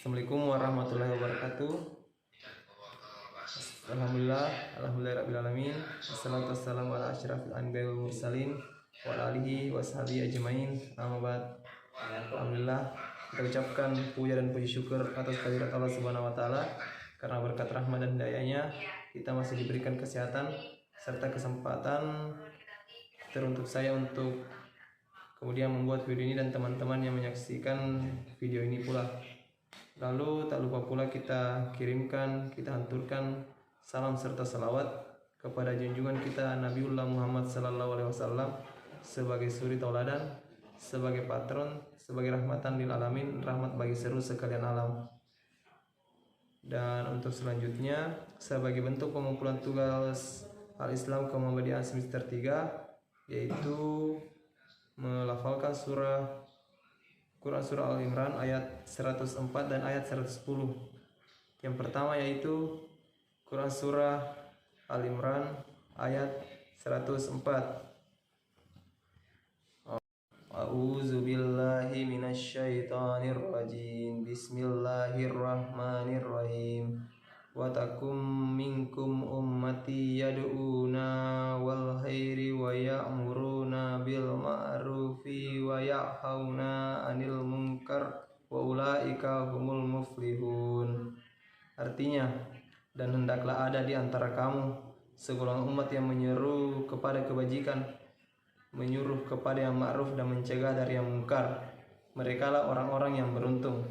Assalamualaikum warahmatullahi wabarakatuh. Alhamdulillahirabbil alamin. Wassalatu wassalamu ala asyrafil anbiya'i wal mursalin wa ala alihi washabihi ajmain. Amma ba'd. Alhamdulillah, kita ucapkan puja dan puji syukur atas kehadirat Allah Subhanahu wa taala, karena berkat rahmat dan hidayahnya kita masih diberikan kesehatan serta kesempatan teruntuk saya untuk kemudian membuat video ini dan teman-teman yang menyaksikan video ini pula. Lalu tak lupa pula kita kirimkan, kita hanturkan salam serta salawat kepada junjungan kita Nabiullah Muhammad sallallahu alaihi wasallam sebagai suri tauladan, sebagai patron, sebagai rahmatan lil alamin, rahmat bagi seluruh sekalian alam. Dan untuk selanjutnya, sebagai bentuk pengumpulan tugas Al-Islam Kemuhammadiyaan semester 3, yaitu melafalkan Quran Surah Al-Imran ayat 104 dan ayat 110. Yang pertama yaitu Quran Surah Al-Imran ayat 104. A'udzu billahi minasyaitonir rajim. Bismillahirrahmanirrahim. Wa takum minkum ummati yad'una wal khairi wa ya'muruna bil ma'rufi wa yanhauna 'anil munkar wa ulaika humul muflihun. Artinya, dan hendaklah ada di antara kamu segolongan umat yang menyeru kepada kebajikan, menyuruh kepada yang ma'ruf dan mencegah dari yang mungkar. Merekalah orang-orang yang beruntung.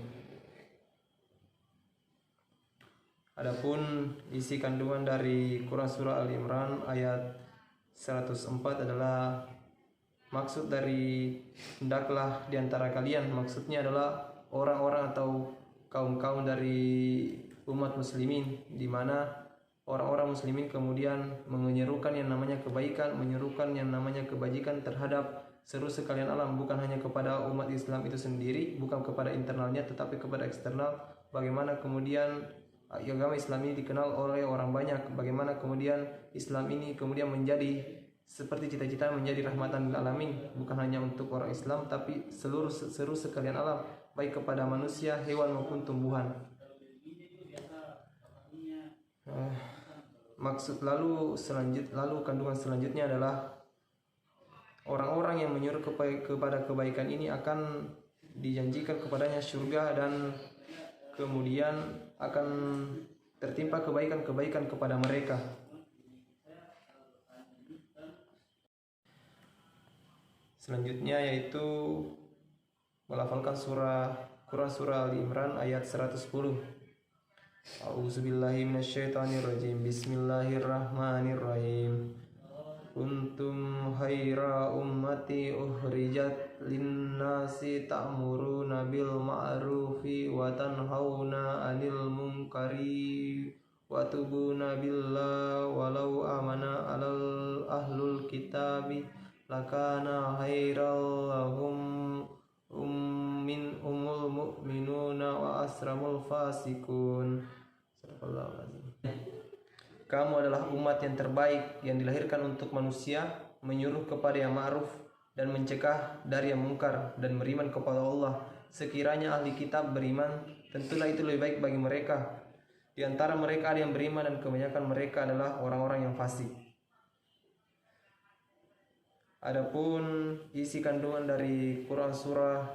Adapun isi kandungan dari Quran Surah Al-Imran ayat 104 adalah maksud dari hendaklah di antara kalian, maksudnya adalah orang-orang atau kaum-kaum dari umat muslimin, di mana orang-orang muslimin kemudian menyerukan yang namanya kebaikan, menyerukan yang namanya kebajikan terhadap seluruh sekalian alam, bukan hanya kepada umat Islam itu sendiri, bukan kepada internalnya tetapi kepada eksternal. Bagaimana kemudian agama Islam ini dikenal oleh orang banyak, bagaimana kemudian Islam ini kemudian menjadi seperti cita-cita menjadi rahmatan lil alamin, bukan hanya untuk orang Islam tapi seluruh sekalian alam, baik kepada manusia, hewan maupun tumbuhan. Lalu kandungan selanjutnya adalah orang-orang yang menyuruh kepada kebaikan ini akan dijanjikan kepadanya surga dan kemudian akan tertimpa kebaikan-kebaikan kepada mereka. Selanjutnya yaitu melafalkan Quran Surah Al-Imran ayat 110. A'udzubillahi minasyaitonirrajim. Bismillahirrahmanirrahim. Kuntum khaira ummati ukhrijat linnasi ta'muruna bil ma'rufi wa tanhauna 'anil munkari wa tubuna billah walau amana alal ahlul kitabi lakana khairal lahum umul mu'minuna wa asramul fasikun. Kamu adalah umat yang terbaik yang dilahirkan untuk manusia, menyuruh kepada yang ma'ruf dan mencegah dari yang mungkar dan beriman kepada Allah. Sekiranya ahli kitab beriman, tentulah itu lebih baik bagi mereka. Di antara mereka ada yang beriman dan kebanyakan mereka adalah orang-orang yang fasik. Adapun isi kandungan dari Quran Surah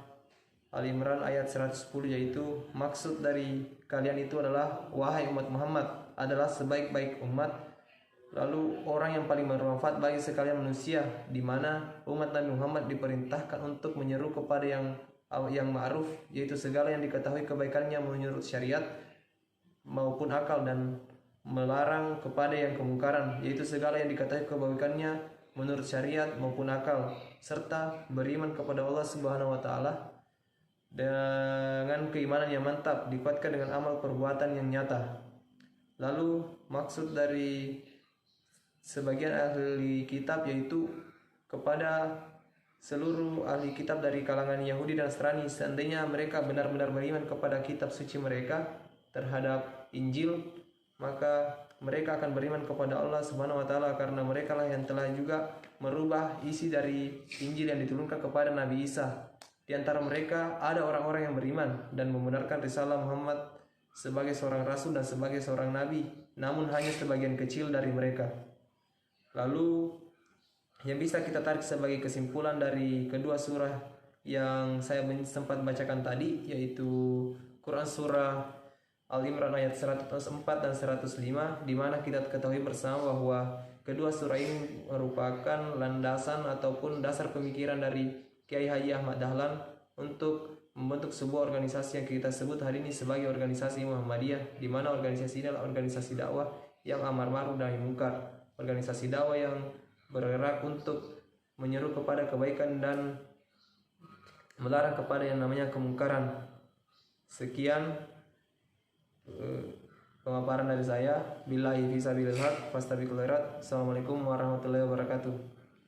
Al-Imran ayat 110 yaitu maksud dari kalian itu adalah wahai umat Muhammad adalah sebaik-baik umat, lalu orang yang paling bermanfaat bagi sekalian manusia, di mana umat Nabi Muhammad diperintahkan untuk menyeru kepada yang ma'ruf, yaitu segala yang diketahui kebaikannya menurut syariat maupun akal, dan melarang kepada yang kemungkaran, yaitu segala yang diketahui kebaikannya menurut syariat maupun akal, serta beriman kepada Allah Subhanahu wa taala dengan keimanan yang mantap dikuatkan dengan amal perbuatan yang nyata. Lalu maksud dari sebagian ahli kitab yaitu kepada seluruh ahli kitab dari kalangan Yahudi dan Nasrani, seandainya mereka benar-benar beriman kepada kitab suci mereka terhadap Injil, maka mereka akan beriman kepada Allah Subhanahu wa taala, karena mereka lah yang telah juga merubah isi dari Injil yang diturunkan kepada Nabi Isa. Di antara mereka ada orang-orang yang beriman dan membenarkan risalah Muhammad sebagai seorang rasul dan sebagai seorang nabi, namun hanya sebagian kecil dari mereka. Lalu yang bisa kita tarik sebagai kesimpulan dari kedua surah yang saya sempat bacakan tadi, yaitu Quran surah Al-Imran ayat 104 dan 105, di mana kita ketahui bersama bahwa kedua surah ini merupakan landasan ataupun dasar pemikiran dari Kiai Haji Ahmad Dahlan untuk membentuk sebuah organisasi yang kita sebut hari ini sebagai organisasi Muhammadiyah, di mana organisasi ini adalah organisasi dakwah yang amar ma'ruf nahi mungkar, organisasi dakwah yang bergerak untuk menyeru kepada kebaikan dan melarang kepada yang namanya kemungkaran. Sekian pemaparan dari saya. Billahi fisabilillah, fastabiqul khairat. Assalamualaikum warahmatullahi wabarakatuh.